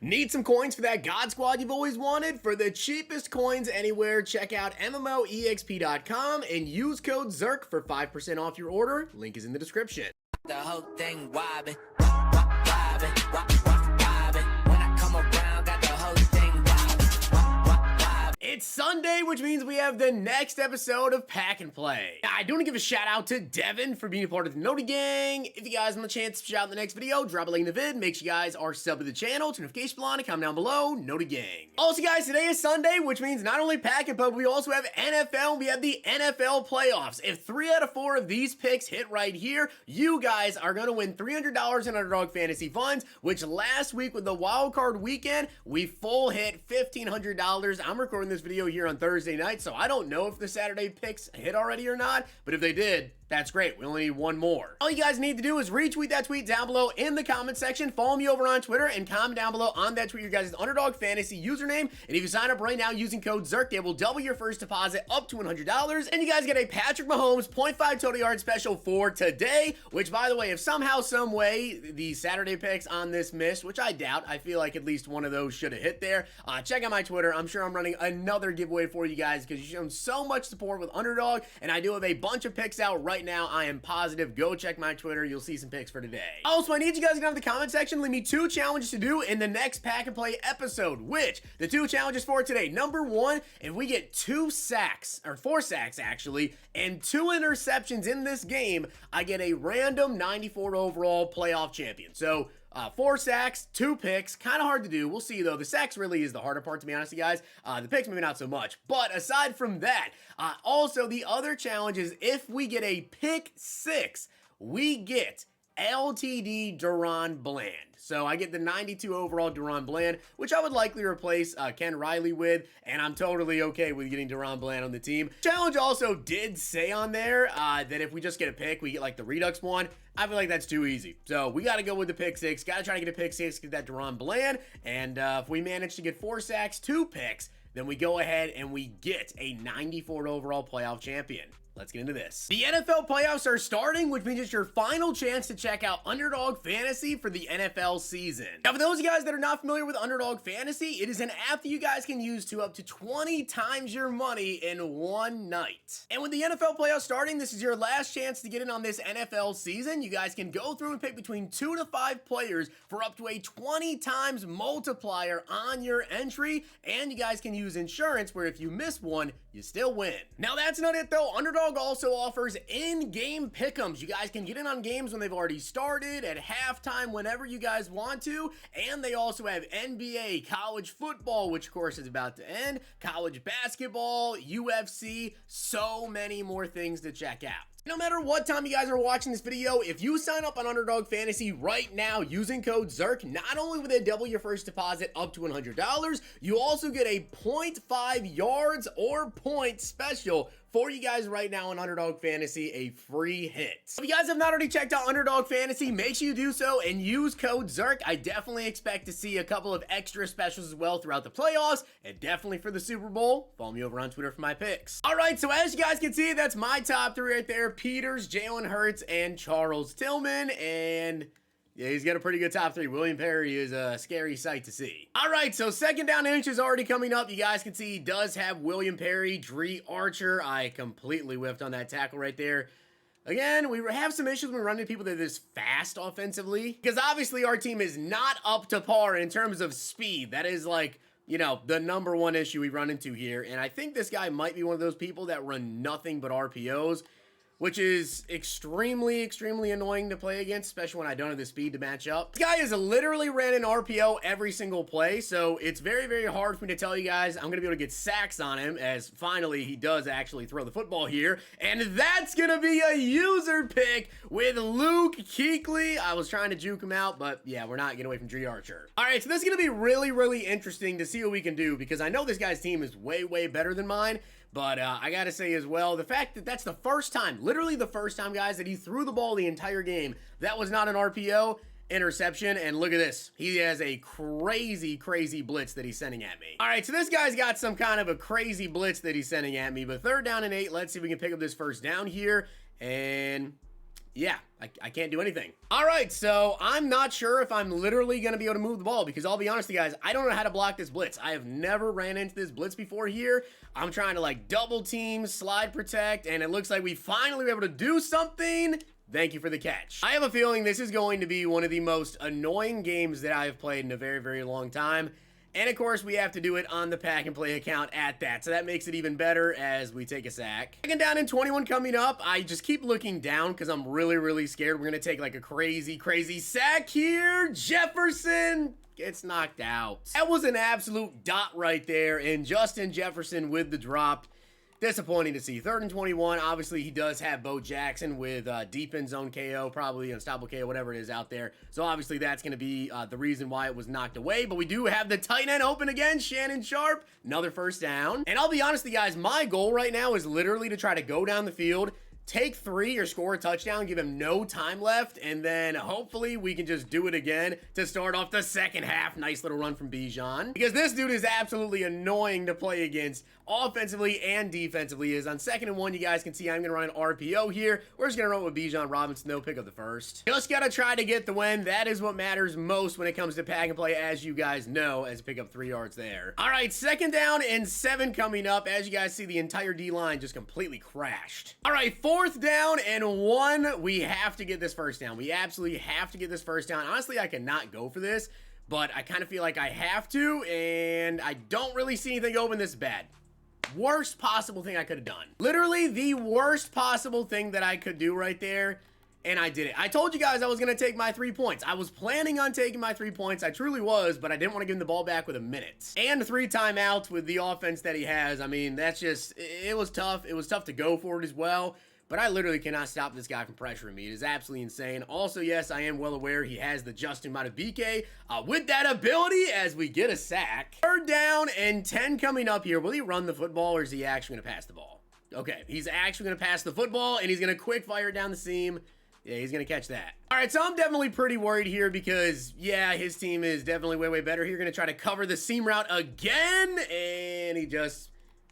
Need some coins for that God Squad you've always wanted? For the cheapest coins anywhere, check out MMOEXP.com and use code ZERK for 5% off your order. Link is in the description. The whole thing wobbin', wobbin', wobbin'. When I come around, got the whole thing wobbin'. It's Sunday, which means we have the next episode of Pack and Play. I do want to give a shout out to Devin for being a part of the Noti Gang. If you guys want the chance to shout out in the next video, drop a link in the vid. Make sure you guys are subbed to the channel, turn notification bell on, and comment down below, Noti Gang. Also guys, today is Sunday, which means not only Pack and Play, but we also have NFL. We have the NFL playoffs. If 3 out of 4 of these picks hit right here, you guys are going to win $300 in Underdog Fantasy Funds, which last week with the wild card weekend, we full hit $1,500. I'm recording this video here on Thursday night, so I don't know if the Saturday picks hit already or not, but if they did, that's great. We only need one more. All you guys need to do is retweet that tweet down below in the comment section, follow me over on Twitter, and comment down below on that tweet your guys' Underdog Fantasy username. And if you sign up right now using code ZERK, they will double your first deposit up to $100, and you guys get a Patrick Mahomes 0.5 total yard special for today, which, by the way, if somehow, some way, the Saturday picks on this missed, which I doubt, I feel like at least one of those should have hit there. Check out my Twitter. I'm sure I'm running another giveaway for you guys because you've shown so much support with Underdog, and I do have a bunch of picks out right now. I am positive. Go check my Twitter. You'll see some picks for today. Also, I need you guys to go in the comment section. Leave me 2 challenges to do in the next Pack and Play episode, which the 2 challenges for today. Number 1, if we get 2 sacks, or 4 sacks actually, and 2 interceptions in this game, I get a random 94 overall playoff champion. So 4 sacks, 2 picks, kind of hard to do. We'll see though. The sacks really is the harder part, to be honest with you guys. The picks maybe not so much. But aside from that, also the other challenge is if we get a pick 6, we get LTD Duron Bland. So I get the 92 overall Duron Bland, which I would likely replace Ken Riley with, and I'm totally okay with getting Duron Bland on the team. Challenge also did say on there that if we just get a pick, we get like the Redux one. I feel like that's too easy. So we got to go with the pick 6. Got to try to get a pick 6, get that Duron Bland, and if we manage to get 4 sacks, 2 picks, then we go ahead and we get a 94 overall playoff champion. Let's get into this. The NFL playoffs are starting, which means it's your final chance to check out Underdog Fantasy for the NFL season. Now, for those of you guys that are not familiar with Underdog Fantasy, it is an app that you guys can use to up to 20 times your money in one night. And with the NFL playoffs starting, this is your last chance to get in on this NFL season. You guys can go through and pick between 2 to 5 players for up to a 20 times multiplier on your entry, and you guys can use insurance where if you miss one, you still win. Now, that's not it though. Underdog also offers in-game pick'ems. You guys can get in on games when they've already started, at halftime, whenever you guys want to, and they also have NBA, college football, which of course is about to end, college basketball, UFC, so many more things to check out. No matter what time you guys are watching this video, if you sign up on Underdog Fantasy right now using code ZERK, not only will they double your first deposit up to $100, you also get a 0.5 yards or point special for you guys right now on Underdog Fantasy, a free hit. If you guys have not already checked out Underdog Fantasy, make sure you do so and use code ZERK. I definitely expect to see a couple of extra specials as well throughout the playoffs, and definitely for the Super Bowl. Follow me over on Twitter for my picks. All right, so as you guys can see, that's my top 3 right there. Peters, Jalen Hurts, and Charles Tillman, and yeah, he's got a pretty good top 3. William Perry is a scary sight to see. All right, so second down inch is already coming up. You guys can see he does have William Perry, Dree Archer. I completely whiffed on that tackle right there. Again, we have some issues when running people that are this fast offensively, because obviously our team is not up to par in terms of speed. That is like, you know, the number 1 issue we run into here, and I think this guy might be one of those people that run nothing but RPOs, which is extremely, extremely annoying to play against, especially when I don't have the speed to match up. This guy has literally ran an RPO every single play, so it's very, very hard for me to tell you guys I'm going to be able to get sacks on him, as finally he does actually throw the football here, and that's going to be a user pick with Luke Kuechly. I was trying to juke him out, but yeah, we're not getting away from Dree Archer. All right, so this is going to be really, really interesting to see what we can do, because I know this guy's team is way, way better than mine. But I got to say as well, the fact that that's the first time, literally the first time, guys, that he threw the ball the entire game, that was not an RPO, interception, and look at this. He has a crazy, crazy blitz that he's sending at me. All right, so this guy's got some kind of a crazy blitz that he's sending at me, but 3rd down and 8. Let's see if we can pick up this first down here, and yeah, I can't do anything. All right, so I'm not sure if I'm literally going to be able to move the ball because I'll be honest with you guys, I don't know how to block this blitz. I have never ran into this blitz before here. I'm trying to like double team, slide protect, and it looks like we finally were able to do something. Thank you for the catch. I have a feeling this is going to be one of the most annoying games that I have played in a very, very long time. And of course, we have to do it on the Pack and Play account at that. So that makes it even better as we take a sack. Second down and 21 coming up. I just keep looking down because I'm really, really scared. We're going to take like a crazy, crazy sack here. Jefferson gets knocked out. That was an absolute dot right there. And Justin Jefferson with the drop. Disappointing to see. 3rd and 21. Obviously, he does have Bo Jackson with deep end zone KO, probably unstoppable KO, whatever it is out there. So obviously, that's going to be the reason why it was knocked away. But we do have the tight end open again. Shannon Sharp, another first down. And I'll be honest with you guys, my goal right now is literally to try to go down the field, take 3 or score a touchdown, give him no time left, and then hopefully we can just do it again to start off the second half. Nice little run from Bijan. Because this dude is absolutely annoying to play against offensively and defensively. Is on 2nd and 1, you guys can see I'm going to run an RPO here. We're just going to run with Bijan Robinson, no pick up the first. Just got to try to get the win. That is what matters most when it comes to Pack and Play, as you guys know, as pick up 3 yards there. All right, 2nd down and 7 coming up. As you guys see, the entire D-line just completely crashed. All right, 4th down and 1. We have to get this first down. We absolutely have to get this first down. Honestly, I cannot go for this, but I kind of feel like I have to, and I don't really see anything open this bad. Worst possible thing I could have done. Literally the worst possible thing that I could do right there, and I did it. I told you guys I was going to take my 3 points. I was planning on taking my 3 points. I truly was, but I didn't want to give him the ball back with a minute. And 3 timeouts with the offense that he has. I mean, that's just, it was tough. It was tough to go for it as well. But I literally cannot stop this guy from pressuring me. It is absolutely insane. Also, yes, I am well aware he has the Justin Madubuike with that ability as we get a sack. 3rd down and 10 coming up here. Will he run the football or is he actually going to pass the ball? Okay, he's actually going to pass the football and he's going to quick fire down the seam. Yeah, he's going to catch that. All right, so I'm definitely pretty worried here because, yeah, his team is definitely way, way better here. Going to try to cover the seam route again, and he just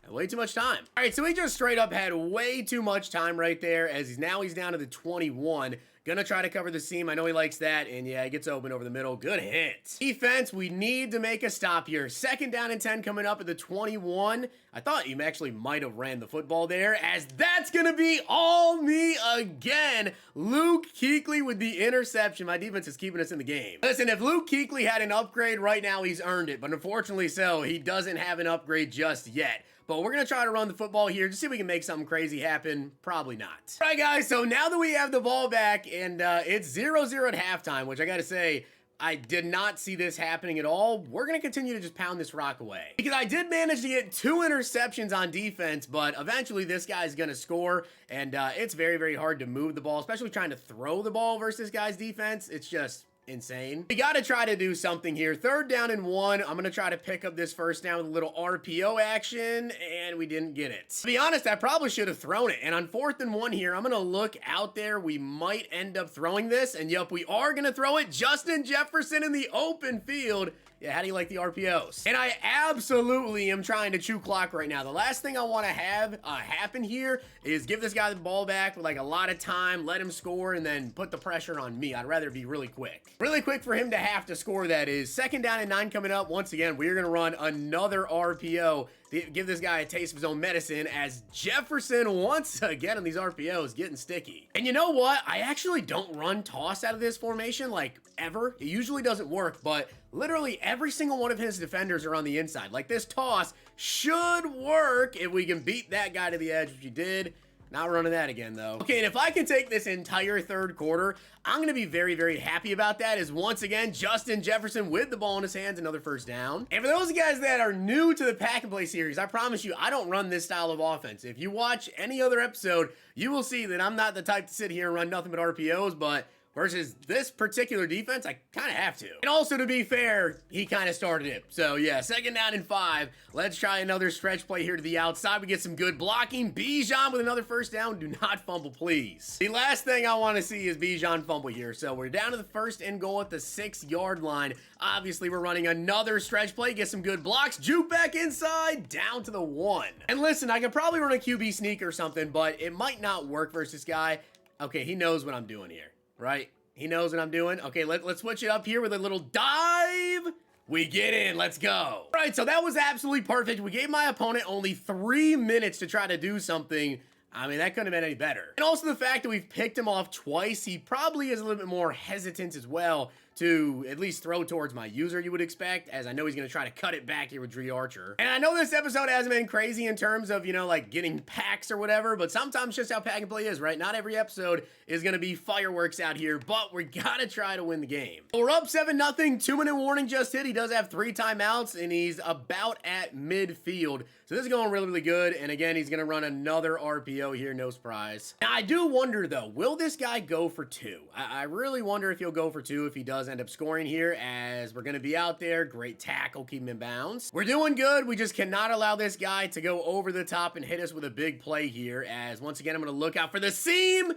way too much time. All right, so he just straight up had way too much time right there as he's down to the 21. Gonna try to cover the seam. I know he likes that, and yeah, he gets open over the middle. Good hit. Defense, we need to make a stop here. 2nd down and 10 coming up at the 21. I thought he actually might have ran the football there, as that's gonna be all me again. Luke Kuechly with the interception. My defense is keeping us in the game. Listen, if Luke Kuechly had an upgrade right now, he's earned it, but unfortunately so, he doesn't have an upgrade just yet. But we're going to try to run the football here to see if we can make something crazy happen. Probably not. All right, guys, so now that we have the ball back, and it's 0-0 at halftime, which I got to say, I did not see this happening at all. We're going to continue to just pound this rock away. Because I did manage to get 2 interceptions on defense, but eventually this guy's going to score, and it's very, very hard to move the ball, especially trying to throw the ball versus this guy's defense. It's just insane. We got to try to do something here. 3rd down and 1. I'm going to try to pick up this first down with a little RPO action, and we didn't get it. To be honest, I probably should have thrown it. And on 4th and 1 here, I'm going to look out there. We might end up throwing this, and yep, we are going to throw it. Justin Jefferson in the open field. Yeah, how do you like the RPOs? And I absolutely am trying to chew clock right now. The last thing I want to have happen here is give this guy the ball back with like a lot of time, let him score, and then put the pressure on me. I'd rather be really quick. Really quick for him to have to score, that is. 2nd down and 9 coming up. Once again, we're going to run another RPO. Give this guy a taste of his own medicine as Jefferson once again on these RPOs getting sticky. And you know what? I actually don't run toss out of this formation like ever. It usually doesn't work, but literally every single one of his defenders are on the inside. Like this toss should work if we can beat that guy to the edge, which you did. Not running that again, though. Okay, and if I can take this entire 3rd quarter, I'm going to be very, very happy about that, as once again, Justin Jefferson with the ball in his hands, another first down. And for those guys that are new to the Pack and Play series, I promise you, I don't run this style of offense. If you watch any other episode, you will see that I'm not the type to sit here and run nothing but RPOs, but versus this particular defense, I kind of have to. And also, to be fair, he kind of started it. So, yeah, 2nd down and 5. Let's try another stretch play here to the outside. We get some good blocking. Bijan with another first down. Do not fumble, please. The last thing I want to see is Bijan fumble here. So, we're down to the 1st and goal at the 6-yard line. Obviously, we're running another stretch play. Get some good blocks. Juke back inside. Down to the 1. And listen, I could probably run a QB sneak or something, but it might not work versus this guy. Okay, he knows what I'm doing here, right? He knows what I'm doing. Okay, let's switch it up here with a little dive. We get in, let's go. All right, so that was absolutely perfect. We gave my opponent only 3 minutes to try to do something. I mean, that couldn't have been any better. And also the fact that we've picked him off twice, he probably is a little bit more hesitant as well to at least throw towards my user, you would expect, as I know he's going to try to cut it back here with Dree Archer. And I know this episode hasn't been crazy in terms of, you know, like getting packs or whatever, but sometimes just how pack and play is, right? Not every episode is going to be fireworks out here, but we got to try to win the game. We're up 7-0, 2-minute warning just hit. He does have 3 timeouts, and he's about at midfield. So this is going really, really good. And again, he's going to run another RPO here, no surprise. Now, I do wonder, though, will this guy go for 2? I really wonder if he'll go for 2 if he does end up scoring here, as we're going to be out there. Great tackle, keep him in bounds. We're doing good. We just cannot allow this guy to go over the top and hit us with a big play here, as once again, I'm going to look out for the seam.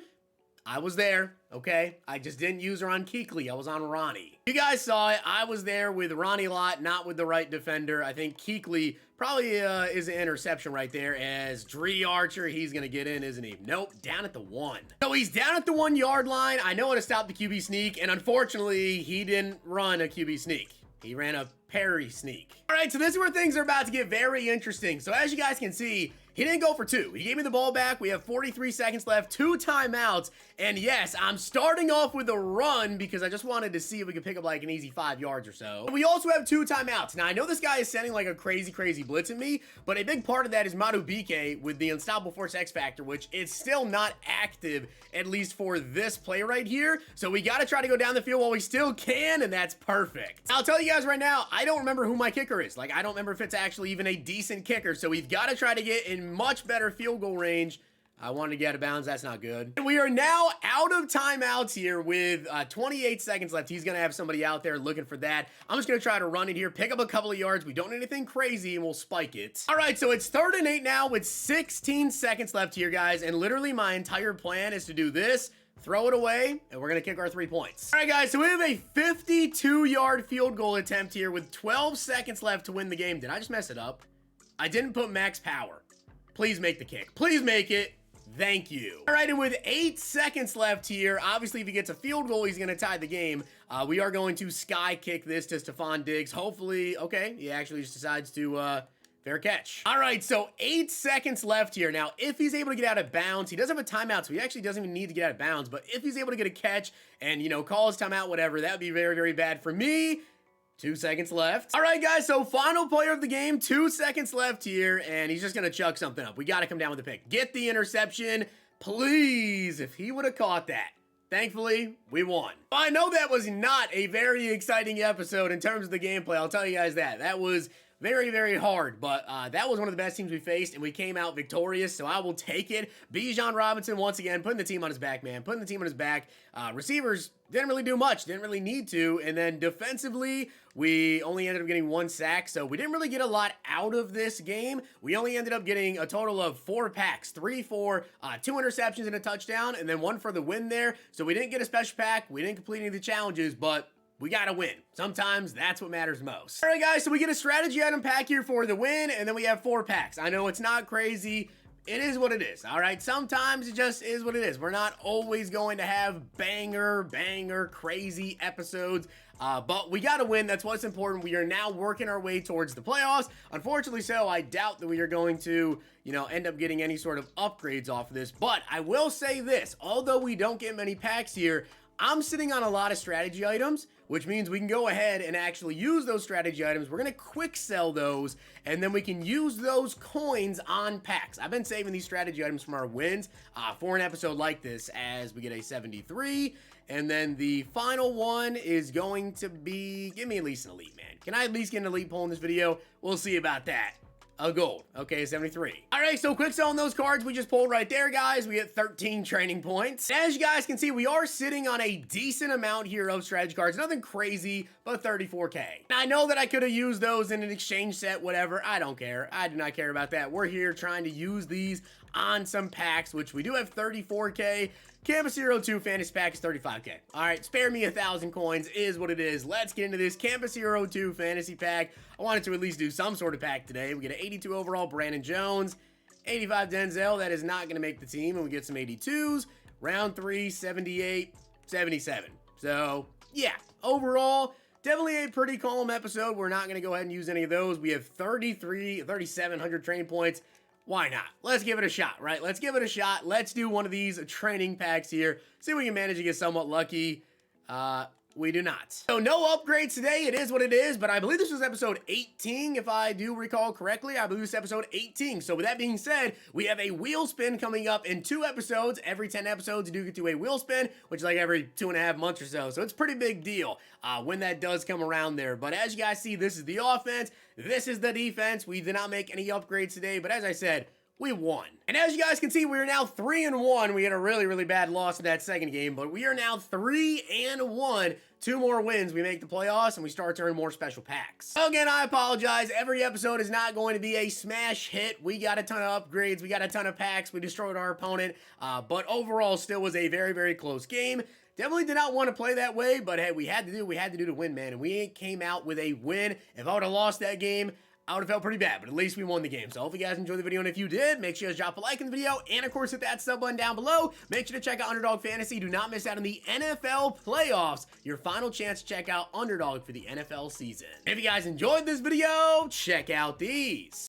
I was there, okay? I just didn't use her on Kuechly. I was on Ronnie. You guys saw it. I was there with Ronnie Lott, not with the right defender. I think Kuechly probably is an interception right there, as Dree Archer, he's going to get in, isn't he? Nope, down at the 1. So he's down at the 1-yard line. I know how to stop the QB sneak, and unfortunately, he didn't run a QB sneak. He ran a parry sneak. All right, so this is where things are about to get very interesting. So as you guys can see, he didn't go for 2. He gave me the ball back. We have 43 seconds left, 2 timeouts. And yes, I'm starting off with a run because I just wanted to see if we could pick up like an easy 5 yards or so. We also have 2 timeouts. Now, I know this guy is sending like a crazy blitz at me, but a big part of that is Madubuike with the Unstoppable Force X Factor, which is still not active, at least for this play right here. So we got to try to go down the field while we still can, and that's perfect. I'll tell you guys right now, I don't remember who my kicker is. Like, I don't remember if it's actually even a decent kicker. So we've got to try to get in much better field goal range. I wanted to get out of bounds. That's not good. And we are now out of timeouts here with 28 seconds left. He's going to have somebody out there looking for that. I'm just going to try to run it here, pick up a couple of yards. We don't need anything crazy, and we'll spike it. All right, so it's 3rd and 8 now with 16 seconds left here, guys. And literally my entire plan is to do this, throw it away, and we're going to kick our 3 points. All right, guys, so we have a 52-yard field goal attempt here with 12 seconds left to win the game. Did I just mess it up? I didn't put max power. Please make the kick. Please make it. Thank you. All right, and with 8 seconds left here, obviously if he gets a field goal, he's going to tie the game. We are going to sky kick this to Stephon Diggs. Hopefully, okay, he actually just decides to fair catch. All right, so 8 seconds left here. Now, if he's able to get out of bounds, he does have a timeout, so he actually doesn't even need to get out of bounds. But if he's able to get a catch and, you know, call his timeout, whatever, that would be very, very bad for me. 2 seconds left. All right, guys, so final player of the game, 2 seconds left here, and he's just going to chuck something up. We got to come down with the pick. Get the interception, please, if he would have caught that. Thankfully, we won. I know that was not a very exciting episode in terms of the gameplay. I'll tell you guys that. That was very, very hard, but that was one of the best teams we faced, and we came out victorious, so I will take it. Bijan Robinson, once again, putting the team on his back, man. Putting the team on his back. Receivers didn't really do much. Didn't really need to. And then defensively, we only ended up getting 1 sack, so we didn't really get a lot out of this game. We only ended up getting a total of 4 packs. 3 for 2 interceptions and a touchdown, and then 1 for the win there. So we didn't get a special pack. We didn't complete any of the challenges, but we gotta win. Sometimes that's what matters most. All right, guys, so we get a strategy item pack here for the win, and then we have 4 packs. I know it's not crazy. It is what it is, all right? Sometimes it just is what it is. We're not always going to have banger, crazy episodes, but we gotta win. That's what's important. We are now working our way towards the playoffs. Unfortunately so, I doubt that we are going to, you know, end up getting any sort of upgrades off of this, but I will say this. Although we don't get many packs here, I'm sitting on a lot of strategy items, which means we can go ahead and actually use those strategy items. We're going to quick sell those, and then we can use those coins on packs. I've been saving these strategy items from our wins for an episode like this, as we get a 73. And then the final one is going to be, give me at least an elite, man. Can I at least get an elite pull in this video? We'll see about that. A gold. Okay, 73. All right, so quick selling those cards we just pulled right there, guys. We get 13 training points. As you guys can see, we are sitting on a decent amount here of strategy cards. Nothing crazy, but 34K. Now, I know that I could have used those in an exchange set, whatever. I don't care. I do not care about that. We're here trying to use these on some packs, which we do have 34K. Campus Hero 2 Fantasy Pack is 35K. All right, spare me 1,000 coins is what it is. Let's get into this Campus Hero 2 Fantasy Pack. I wanted to at least do some sort of pack today. We get an 82 overall Brandon Jones, 85 Denzel. That is not going to make the team, and we get some 82s. round 3, 78, 77. So, yeah, overall, definitely a pretty calm episode. We're not going to go ahead and use any of those. We have 3,700 training points. Why not? Let's give it a shot, right? Let's give it a shot. Let's do one of these training packs here. See if we can manage to get somewhat lucky. We do not. So no upgrades today. It is what it is, but I believe this was episode 18, if I do recall correctly. I believe it's episode 18. So with that being said, we have a wheel spin coming up in 2 episodes. Every 10 episodes, you do get to a wheel spin, which is like every 2.5 months or so. So it's a pretty big deal when that does come around there. But as you guys see, this is the offense. This is the defense. We did not make any upgrades today, but as I said, we won. And as you guys can see, we are now 3-1. We had a really, really bad loss in that second game, but we are now 3-1. 2 more wins, we make the playoffs, and we start to earn more special packs. So again, I apologize. Every episode is not going to be a smash hit. We got a ton of upgrades. We got a ton of packs. We destroyed our opponent. But overall, still was a very, very close game. Definitely did not want to play that way, but hey, we had to do to win, man. And we came out with a win. If I would have lost that game, I would have felt pretty bad, but at least we won the game. So hopefully you guys enjoyed the video, and if you did, make sure you guys drop a like in the video, and of course hit that sub button down below. Make sure to check out Underdog Fantasy. Do not miss out on the NFL playoffs. Your final chance to check out Underdog for the NFL season. If you guys enjoyed this video, check out these.